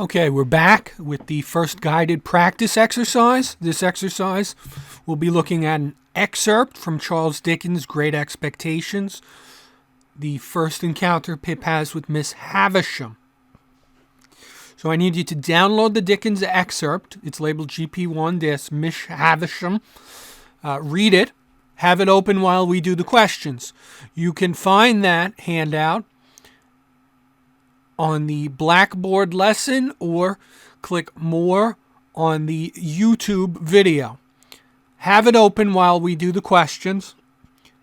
Okay, we're back with the first guided practice exercise. This exercise will be looking at an excerpt from Charles Dickens' Great Expectations, the first encounter Pip has with Miss Havisham. So I need you to download the Dickens excerpt. It's labeled GP1-Miss Havisham. Read it. Have it open while we do the questions. You can find that handout on the Blackboard lesson or click more on the YouTube video. Have it open while we do the questions.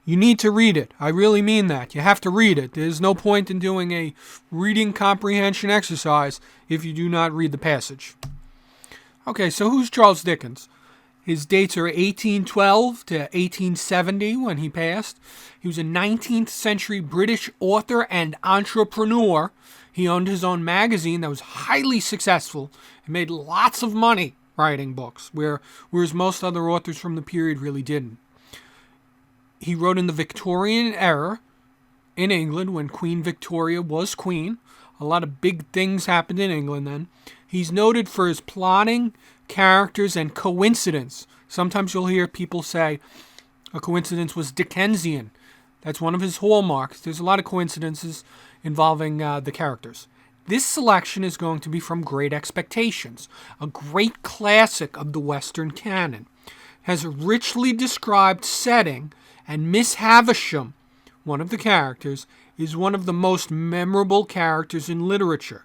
You need to read it. I really mean that. You have to read it. There's no point in doing a reading comprehension exercise if you do not read the passage. Okay, so who's Charles Dickens? His dates are 1812 to 1870 when he passed. He was a 19th century British author and entrepreneur. He owned his own magazine that was highly successful and made lots of money writing books, whereas most other authors from the period really didn't. He wrote in the Victorian era in England when Queen Victoria was queen. A lot of big things happened in England then. He's noted for his plotting, characters, and coincidence. Sometimes you'll hear people say a coincidence was Dickensian. That's one of his hallmarks. There's a lot of coincidences involving the characters. This selection is going to be from Great Expectations, a great classic of the Western canon. It has a richly described setting, and Miss Havisham, one of the characters, is one of the most memorable characters in literature.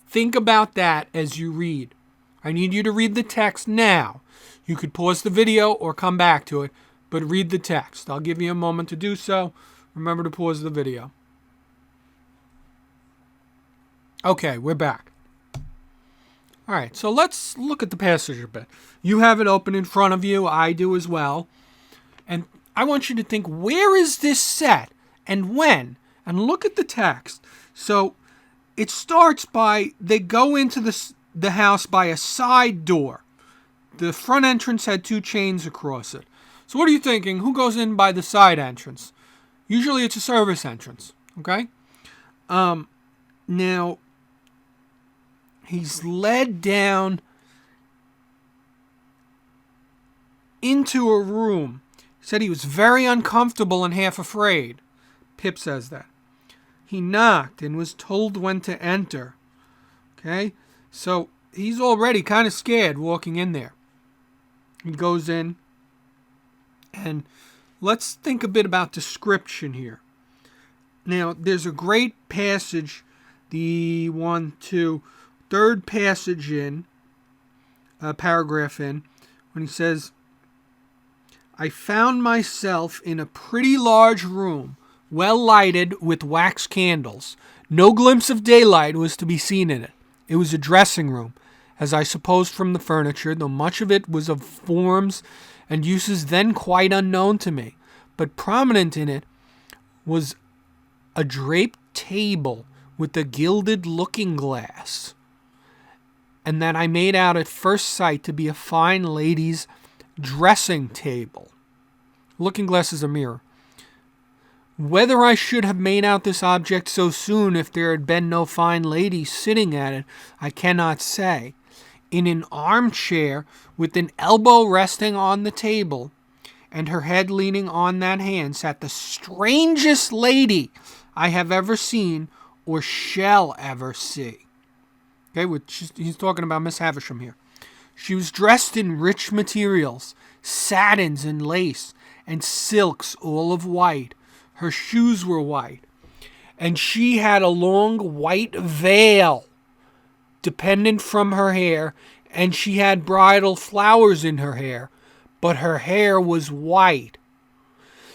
Think about that as you read. I need you to read the text now. You could pause the video or come back to it, but read the text. I'll give you a moment to do so. Remember to pause the video. Okay, we're back. All right, so let's look at the passage a bit. You have it open in front of you. I do as well. And I want you to think, where is this set and when? And look at the text. So it starts by, they go into the house by a side door. The front entrance had two chains across it. So what are you thinking? Who goes in by the side entrance? Usually it's a service entrance, okay? Now, he's led down into a room. He said he was very uncomfortable and half afraid. Pip says that. He knocked and was told when to enter. Okay? So he's already kind of scared walking in there. He goes in. And let's think a bit about description here. Now, there's a great passage, the third passage in, paragraph in, when he says, I found myself in a pretty large room, well lighted with wax candles. No glimpse of daylight was to be seen in it. It was a dressing room, as I supposed from the furniture, though much of it was of forms and uses then quite unknown to me. But prominent in it was a draped table with a gilded looking-glass, and that I made out at first sight to be a fine lady's dressing table. Looking-glass is a mirror. Whether I should have made out this object so soon if there had been no fine lady sitting at it, I cannot say. In an armchair, with an elbow resting on the table, and her head leaning on that hand, sat the strangest lady I have ever seen or shall ever see. Okay, he's talking about Miss Havisham here. She was dressed in rich materials, satins and lace, and silks all of white. Her shoes were white, and she had a long white veil dependent from her hair, and she had bridal flowers in her hair, but her hair was white.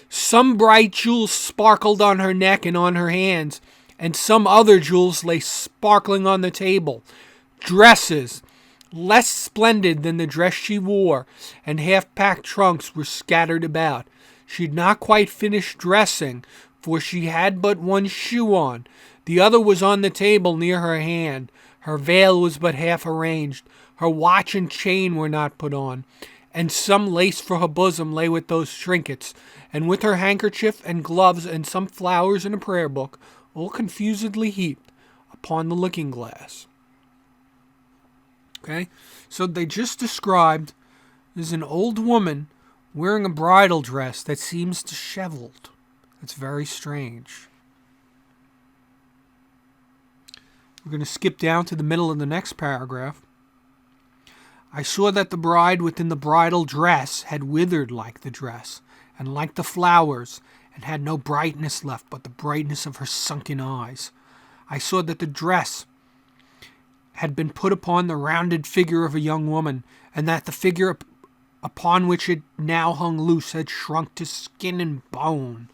Some bright jewels sparkled on her neck and on her hands, and some other jewels lay sparkling on the table. Dresses, less splendid than the dress she wore, and half-packed trunks were scattered about. She had not quite finished dressing, for she had but one shoe on. The other was on the table near her hand. Her veil was but half arranged. Her watch and chain were not put on, and some lace for her bosom lay with those trinkets, and with her handkerchief and gloves and some flowers and a prayer book, all confusedly heaped upon the looking-glass. Okay? So they just described there's an old woman wearing a bridal dress that seems disheveled. It's very strange. We're going to skip down to the middle of the next paragraph. I saw that the bride within the bridal dress had withered like the dress, and like the flowers, and had no brightness left but the brightness of her sunken eyes. I saw that the dress had been put upon the rounded figure of a young woman, and that the figure upon which it now hung loose had shrunk to skin and bone.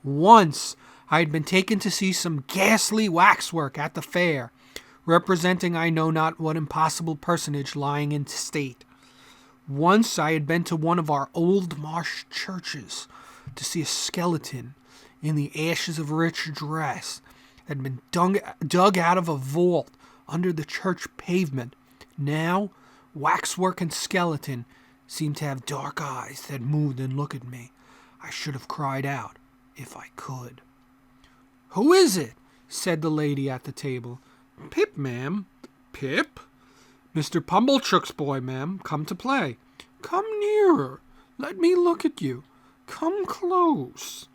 Once I had been taken to see some ghastly waxwork at the fair, representing I know not what impossible personage lying in state. Once I had been to one of our old marsh churches to see a skeleton in the ashes of a rich dress that had been dug out of a vault under the church pavement. Now, waxwork and skeleton seemed to have dark eyes that moved and looked at me. I should have cried out, if I could. "Who is it?" said the lady at the table. "Pip, ma'am." "Pip?" "Mr. Pumblechook's boy, ma'am, come to play." "Come nearer. Let me look at you. Come close."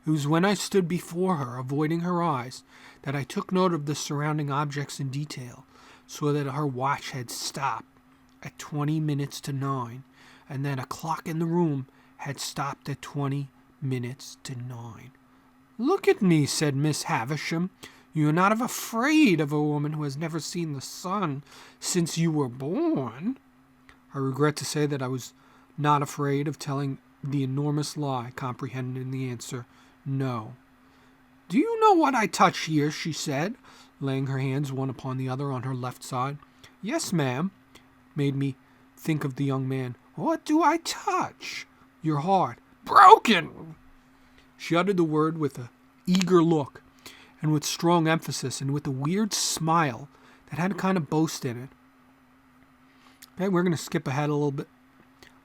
It was when I stood before her, avoiding her eyes, that I took note of the surrounding objects in detail, so that her watch had stopped at 20 minutes to 9, and that a clock in the room had stopped at 20 minutes to 9. "Look at me," said Miss Havisham. "You are not afraid of a woman who has never seen the sun since you were born." I regret to say that I was not afraid of telling the enormous lie comprehended in the answer, no. "Do you know what I touch here?" she said, laying her hands one upon the other on her left side. "Yes, ma'am," made me think of the young man. "What do I touch?" "Your heart." "Broken!" She uttered the word with an eager look, and with strong emphasis, and with a weird smile that had a kind of boast in it. Okay, we're going to skip ahead a little bit.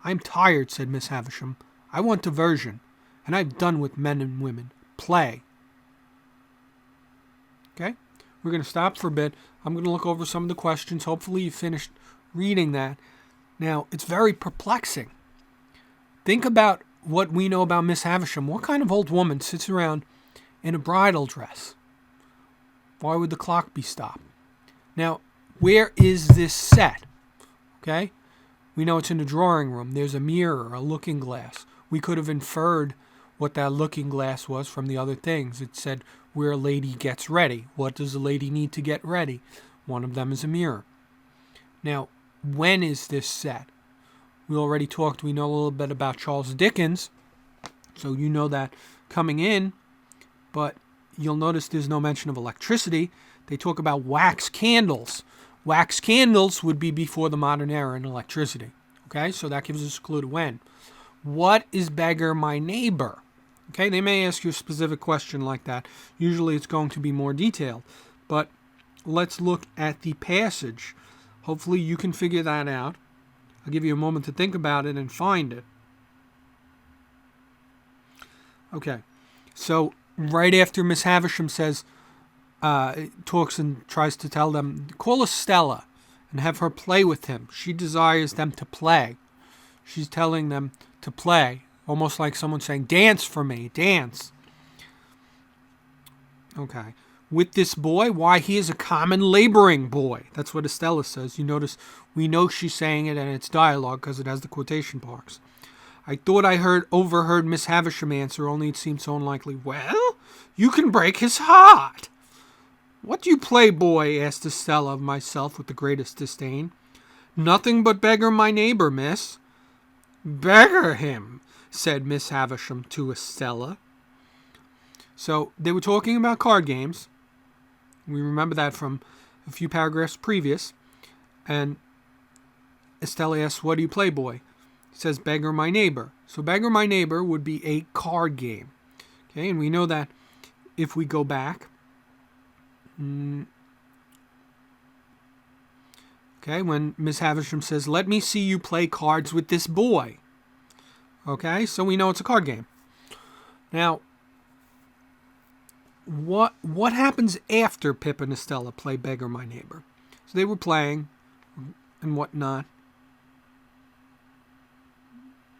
"I'm tired," said Miss Havisham. "I want diversion, and I've done with men and women. Play." Okay, we're going to stop for a bit. I'm going to look over some of the questions. Hopefully you finished reading that. Now, it's very perplexing. Think about what we know about Miss Havisham. What kind of old woman sits around in a bridal dress? Why would the clock be stopped? Now, where is this set? Okay, we know it's in the drawing room. There's a mirror, a looking glass. We could have inferred what that looking glass was from the other things. It said where a lady gets ready. What does a lady need to get ready? One of them is a mirror. Now, when is this set? We already talked, we know a little bit about Charles Dickens, so you know that coming in, but you'll notice there's no mention of electricity. They talk about wax candles. Wax candles would be before the modern era in electricity. Okay, so that gives us a clue to when. What is beggar my neighbor? Okay, they may ask you a specific question like that. Usually it's going to be more detailed, but let's look at the passage. Hopefully you can figure that out. I'll give you a moment to think about it and find it. Okay, so right after Miss Havisham says, talks and tries to tell them, call Estella and have her play with him. She desires them to play. She's telling them to play, almost like someone saying, dance for me, dance. Okay. With this boy, why, he is a common laboring boy. That's what Estella says. You notice, we know she's saying it and it's dialogue because it has the quotation marks. I thought I overheard Miss Havisham answer, only it seemed so unlikely. Well, you can break his heart. What do you play, boy? Asked Estella of myself with the greatest disdain. Nothing but beggar my neighbor, miss. Beggar him, said Miss Havisham to Estella. So they were talking about card games. We remember that from a few paragraphs previous. And Estella asks, what do you play, boy? He says, beggar my neighbor. So beggar my neighbor would be a card game. Okay, and we know that if we go back. Okay, when Miss Havisham says, let me see you play cards with this boy. Okay, so we know it's a card game. Now, what happens after Pip and Estella play Beggar My Neighbor? So they were playing. and whatnot.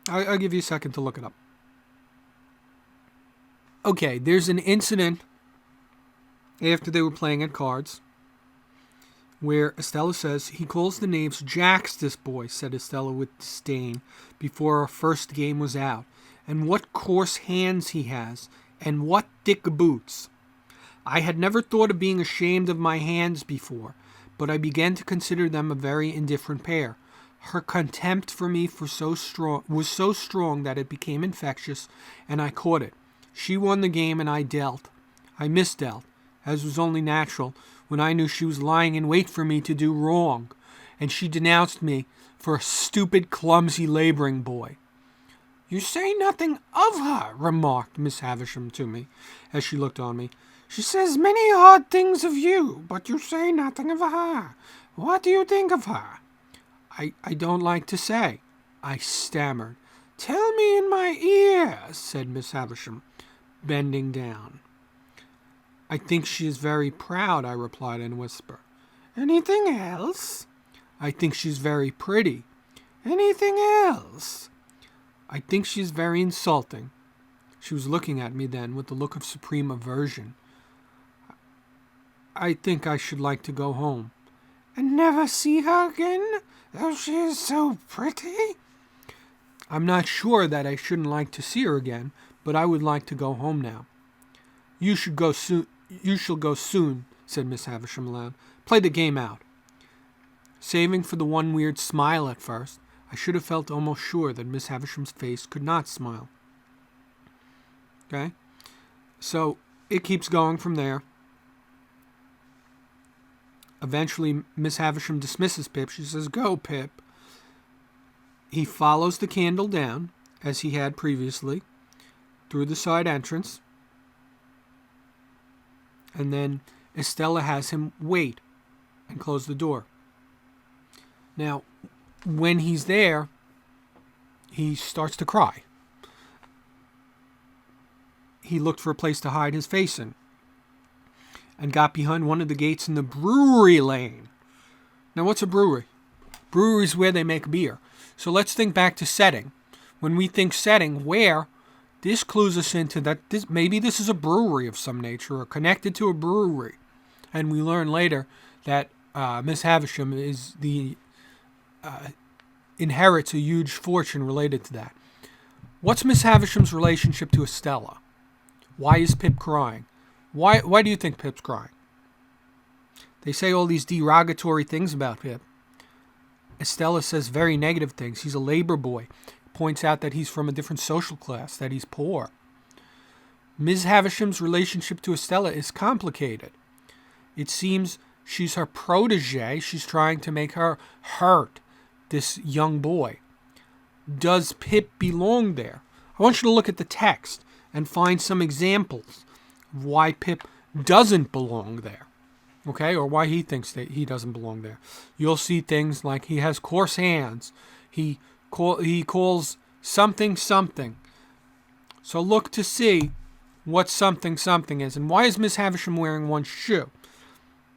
I'll give you a second to look it up. Okay, there's an incident after they were playing at cards where Estella says, "He calls the names Jacks, this boy," said Estella with disdain before our first game was out. "And what coarse hands he has, and what thick boots." I had never thought of being ashamed of my hands before, but I began to consider them a very indifferent pair. Her contempt for me was so strong that it became infectious, and I caught it. She won the game, and I dealt. I misdealt, as was only natural, when I knew she was lying in wait for me to do wrong, and she denounced me for a stupid, clumsy laboring boy. "You say nothing of her," remarked Miss Havisham to me, as she looked on me. "She says many odd things of you, but you say nothing of her. What do you think of her?" I don't like to say," I stammered. "Tell me in my ear," said Miss Havisham, bending down. "I think she is very proud," I replied in a whisper. "Anything else?" "I think she's very pretty." "Anything else?" "I think she is very insulting." She was looking at me then with a look of supreme aversion. "I think I should like to go home." "And never see her again, though she is so pretty?" "I'm not sure that I shouldn't like to see her again, but I would like to go home now." You shall go soon," said Miss Havisham aloud. "Play the game out." Saving for the one weird smile at first, I should have felt almost sure that Miss Havisham's face could not smile. Okay? So it keeps going from there. Eventually, Miss Havisham dismisses Pip. She says, "Go, Pip." He follows the candle down, as he had previously, through the side entrance. And then Estella has him wait and close the door. Now, when he's there, he starts to cry. He looked for a place to hide his face in and got behind one of the gates in the brewery lane. Now, what's a brewery? Brewery's where they make beer. So let's think back to setting. When we think setting, where, this clues us into that maybe this is a brewery of some nature or connected to a brewery. And we learn later that Miss Havisham is inherits a huge fortune related to that. What's Miss Havisham's relationship to Estella? Why is Pip crying? Why do you think Pip's crying? They say all these derogatory things about Pip. Estella says very negative things. He's a labor boy. Points out that he's from a different social class, that he's poor. Ms. Havisham's relationship to Estella is complicated. It seems she's her protege. She's trying to make her hurt this young boy. Does Pip belong there? I want you to look at the text and find some examples of why Pip doesn't belong there. Okay, or why he thinks that he doesn't belong there. You'll see things like he has coarse hands. He calls something something. So look to see what something something is. And why is Miss Havisham wearing one shoe?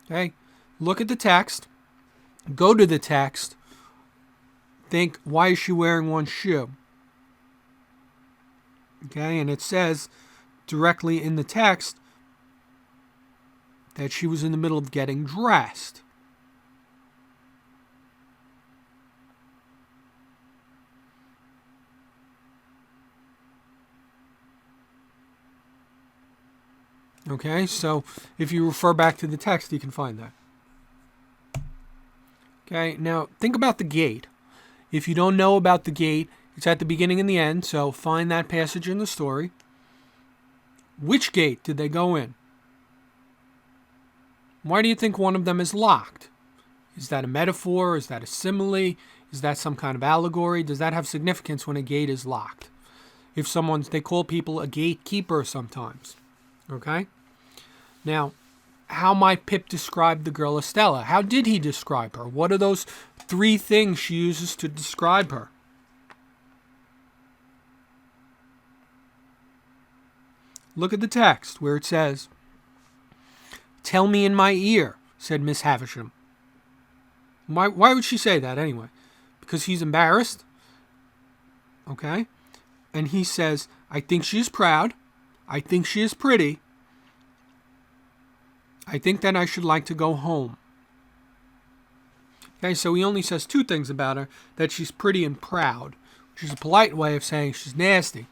Okay, look at the text. Go to the text. Think, why is she wearing one shoe? Okay, and it says directly in the text that she was in the middle of getting dressed. Okay, so if you refer back to the text, you can find that. Okay, now think about the gate. If you don't know about the gate, it's at the beginning and the end, so find that passage in the story. Which gate did they go in? Why do you think one of them is locked? Is that a metaphor? Is that a simile? Is that some kind of allegory? Does that have significance when a gate is locked? They call people a gatekeeper sometimes. Okay? Now, how might Pip describe the girl Estella? How did he describe her? What are those 3 things she uses to describe her? Look at the text where it says, "Tell me in my ear," said Miss Havisham. Why would she say that anyway? Because he's embarrassed. Okay? And he says, I think she is proud. I think she is pretty. I think that I should like to go home. Okay, so he only says two things about her, that she's pretty and proud, which is a polite way of saying she's nasty.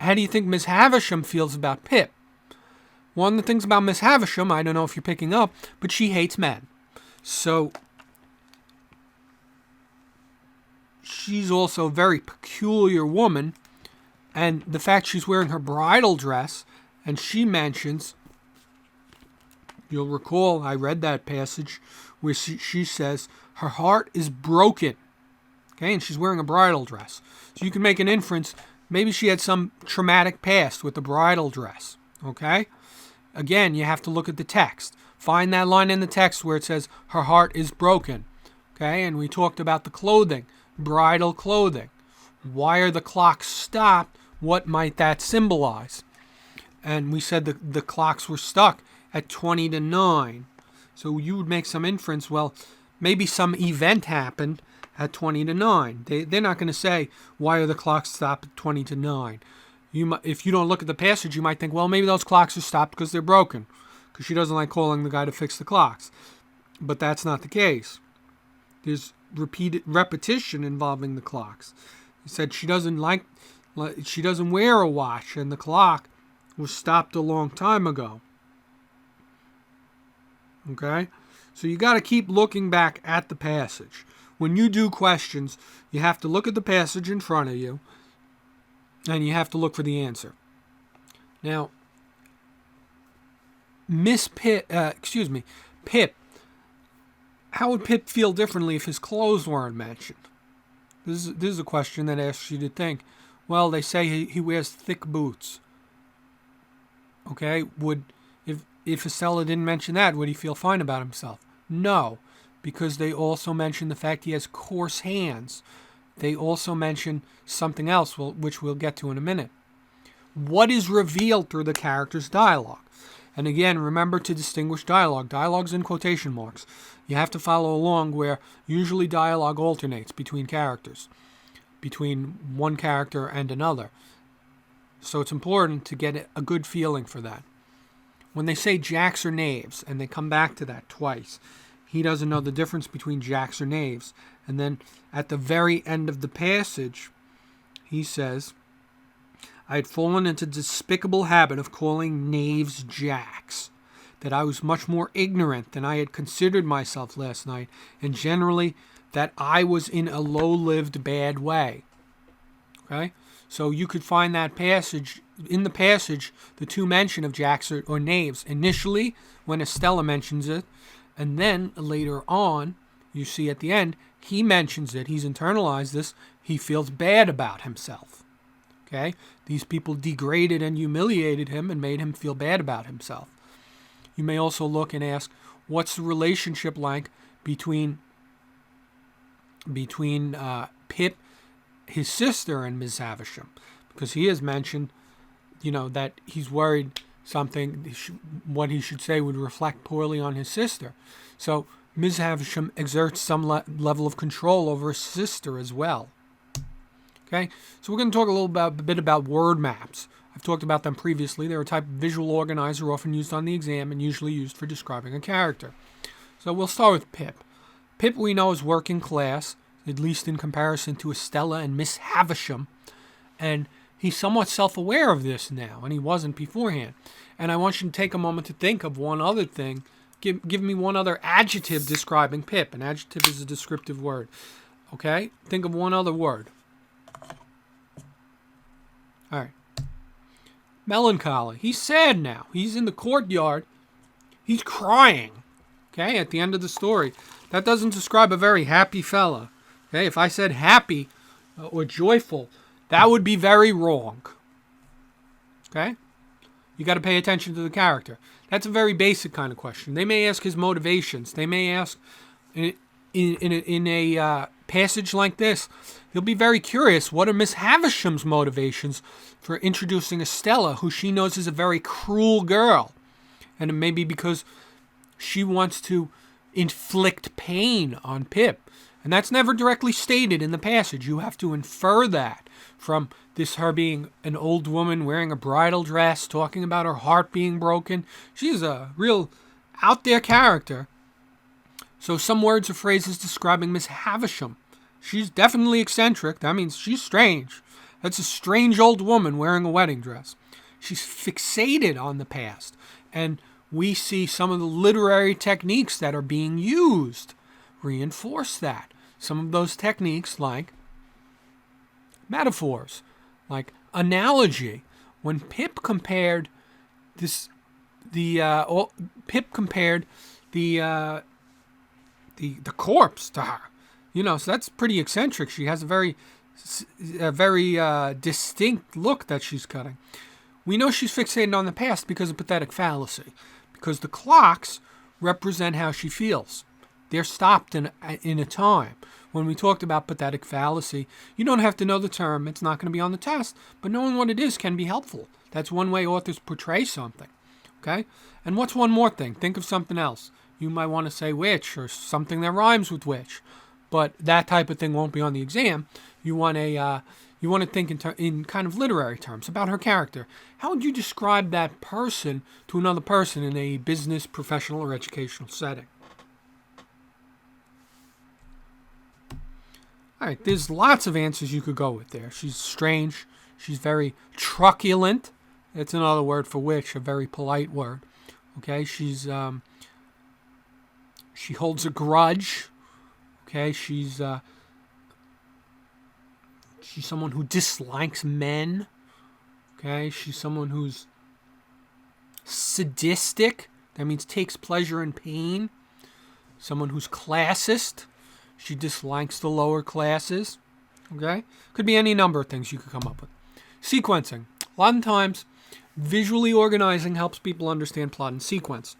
How do you think Miss Havisham feels about Pip? One of the things about Miss Havisham, I don't know if you're picking up, but she hates men. So she's also a very peculiar woman, and the fact she's wearing her bridal dress, and she mentions, you'll recall, I read that passage where she says her heart is broken. Okay, and she's wearing a bridal dress. So you can make an inference, maybe she had some traumatic past with the bridal dress. Okay? Again, you have to look at the text. Find that line in the text where it says her heart is broken. Okay, and we talked about the clothing, bridal clothing. Why are the clocks stopped? What might that symbolize? And we said the clocks were stuck at 20 to 9. So you would make some inference, well, maybe some event happened at 20 to 9. They're not going to say, why are the clocks stopped at 20 to 9? If you don't look at the passage, you might think, well, maybe those clocks are stopped because they're broken, because she doesn't like calling the guy to fix the clocks. But that's not the case. There's repetition involving the clocks. He said she doesn't wear a watch, and the clock was stopped a long time ago. Okay? So you got to keep looking back at the passage. When you do questions, you have to look at the passage in front of you, and you have to look for the answer. Now, Pip, how would Pip feel differently if his clothes weren't mentioned? This is a question that asks you to think. Well, they say he wears thick boots. Okay, if Estella didn't mention that, would he feel fine about himself? No, because they also mention the fact he has coarse hands. They also mention something else, which we'll get to in a minute. What is revealed through the character's dialogue? And again, remember to distinguish dialogue. Dialogue's in quotation marks. You have to follow along where usually dialogue alternates between characters, between one character and another. So it's important to get a good feeling for that. When they say jacks or knaves, and they come back to that twice, he doesn't know the difference between jacks or knaves. And then at the very end of the passage, he says, I had fallen into the despicable habit of calling knaves jacks, that I was much more ignorant than I had considered myself last night, and generally that I was in a low-lived bad way. Okay? So you could find that passage, in the passage, the two mention of jacks or knaves. Initially, when Estella mentions it, and then later on, you see at the end, he mentions it. He's internalized this. He feels bad about himself. Okay? These people degraded and humiliated him and made him feel bad about himself. You may also look and ask, what's the relationship like between Pip, his sister, and Miss Havisham? Because he has mentioned, that he's worried what he should say would reflect poorly on his sister. So Miss Havisham exerts some level of control over his sister as well. Okay, so we're going to talk a bit about word maps. I've talked about them previously. They're a type of visual organizer often used on the exam and usually used for describing a character. So we'll start with Pip. Pip we know is working class, at least in comparison to Estella and Miss Havisham. And he's somewhat self-aware of this now, and he wasn't beforehand. And I want you to take a moment to think of one other thing. Give me one other adjective describing Pip. An adjective is a descriptive word. Okay? Think of one other word. All right. Melancholy. He's sad now. He's in the courtyard. He's crying. Okay, at the end of the story. That doesn't describe a very happy fella. Okay, if I said happy or joyful, that would be very wrong. Okay? You got to pay attention to the character. That's a very basic kind of question. They may ask his motivations. They may ask in a passage like this, he'll be very curious. What are Miss Havisham's motivations for introducing Estella, who she knows is a very cruel girl? And it may be because she wants to inflict pain on Pip. And that's never directly stated in the passage. You have to infer that from this her being an old woman wearing a bridal dress, talking about her heart being broken. She's a real out there character. So some words or phrases describing Miss Havisham. She's definitely eccentric. That means she's strange. That's a strange old woman wearing a wedding dress. She's fixated on the past. And we see some of the literary techniques that are being used reinforce that. Some of those techniques, like metaphors, like analogy. When Pip compared Pip compared the corpse to her, so that's pretty eccentric. She has a very distinct look that she's cutting. We know she's fixated on the past because of pathetic fallacy, because the clocks represent how she feels. They're stopped in a time. When we talked about pathetic fallacy, you don't have to know the term. It's not going to be on the test, but knowing what it is can be helpful. That's one way authors portray something. Okay? And what's one more thing? Think of something else. You might want to say which or something that rhymes with which, but that type of thing won't be on the exam. You want to think in kind of literary terms about her character. How would you describe that person to another person in a business, professional, or educational setting? All right, there's lots of answers you could go with there. She's strange. She's very truculent. That's another word for witch, a very polite word. Okay, she holds a grudge. Okay, she's someone who dislikes men. Okay, she's someone who's sadistic. That means takes pleasure in pain. Someone who's classist. She dislikes the lower classes. Okay? Could be any number of things you could come up with. Sequencing. A lot of times, visually organizing helps people understand plot and sequence.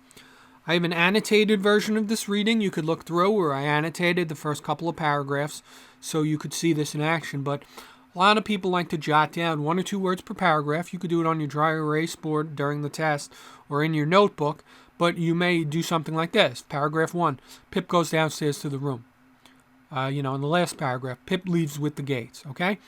I have an annotated version of this reading you could look through where I annotated the first couple of paragraphs so you could see this in action. But a lot of people like to jot down 1 or 2 words per paragraph. You could do it on your dry erase board during the test or in your notebook. But you may do something like this. Paragraph 1, Pip goes downstairs to the room. In the last paragraph, Pip leaves with the gates, okay?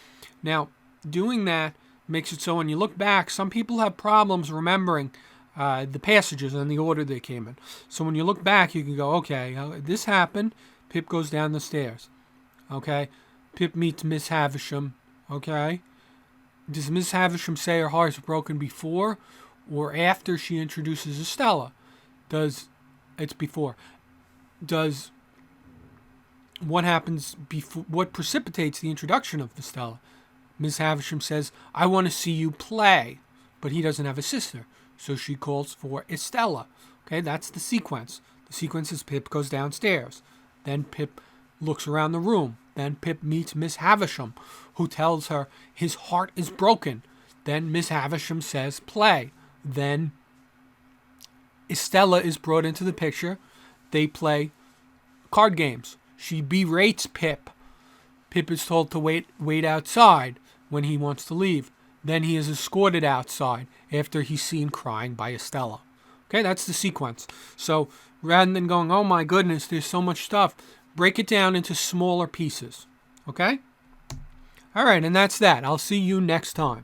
Now, doing that makes it so when you look back, some people have problems remembering the passages and the order they came in. So when you look back, you can go, okay, this happened. Pip goes down the stairs, okay? Pip meets Miss Havisham, okay? Does Miss Havisham say her heart is broken before or after she introduces Estella? It's before. What happens before? What precipitates the introduction of Estella? Miss Havisham says, I want to see you play. But he doesn't have a sister. So she calls for Estella. Okay, that's the sequence. The sequence is Pip goes downstairs. Then Pip looks around the room. Then Pip meets Miss Havisham, who tells her his heart is broken. Then Miss Havisham says, play. Then Estella is brought into the picture. They play card games. She berates Pip. Pip is told to wait outside when he wants to leave. Then he is escorted outside after he's seen crying by Estella. Okay, that's the sequence. So rather than going, oh my goodness, there's so much stuff, break it down into smaller pieces. Okay? All right, and that's that. I'll see you next time.